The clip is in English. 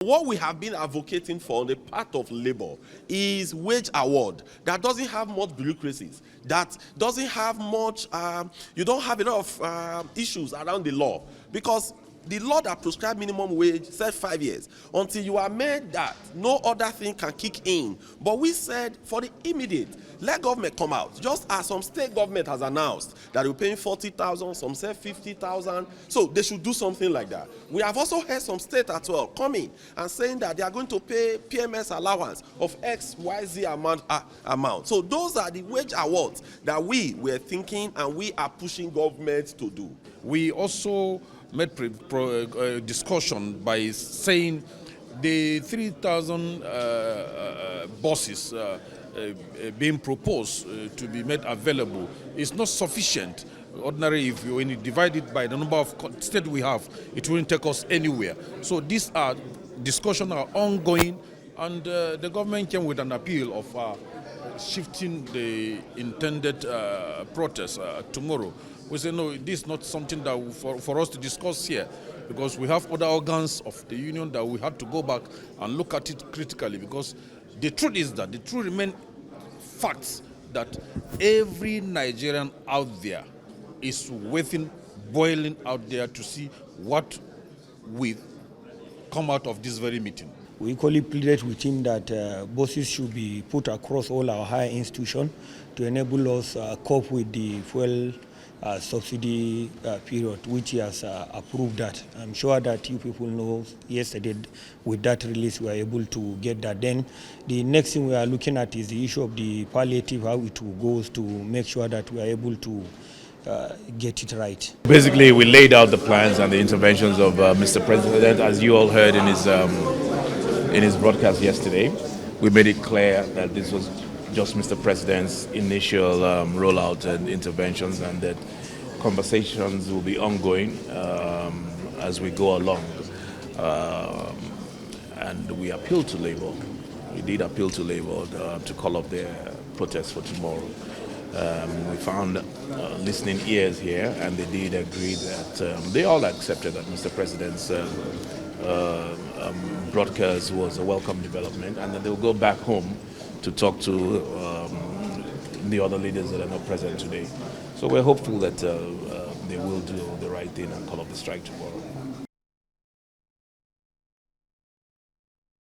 What we have been advocating for on the part of labor is wage award that doesn't have much bureaucracies, that doesn't have much, you don't have a lot of issues around the law, because the law that prescribes minimum wage said 5 years. Until you are made that, no other thing can kick in. But we said for the immediate, let government come out. Just as some state government has announced that we're paying 40,000, some say 50,000. So they should do something like that. We have also heard some states as well coming and saying that they are going to pay PMS allowance of XYZ amount. So those are the wage awards that we were thinking and we are pushing government to do. We also made discussion by saying the 3,000 buses being proposed to be made available is not sufficient. Ordinarily, when you divide it by the number of states we have, it won't take us anywhere. So these discussions are ongoing, and the government came with an appeal of shifting the intended protest tomorrow. We say, no, this is not something that for us to discuss here, because we have other organs of the union that we have to go back and look at it critically, because the truth is that the truth remains facts that every Nigerian out there is waiting, boiling out there to see what will come out of this very meeting. We equally pleaded with him that buses should be put across all our higher institutions to enable us cope with the fuel subsidy period, which he has approved that. I'm sure that you people know yesterday with that release we were able to get that. Then the next thing we are looking at is the issue of the palliative, how it goes to make sure that we are able to get it right. Basically, we laid out the plans and the interventions of Mr. President, as you all heard in his broadcast yesterday. We made it clear that this was just Mr. President's initial rollout and interventions, and that conversations will be ongoing as we go along. And we appeal to Labour. We did appeal to Labour to call up their protest for tomorrow. We found listening ears here, and they did agree that they all accepted that Mr. President's broadcast was a welcome development, and that they will go back home to talk to the other leaders that are not present today. So we're hopeful that they will do the right thing and call off the strike tomorrow.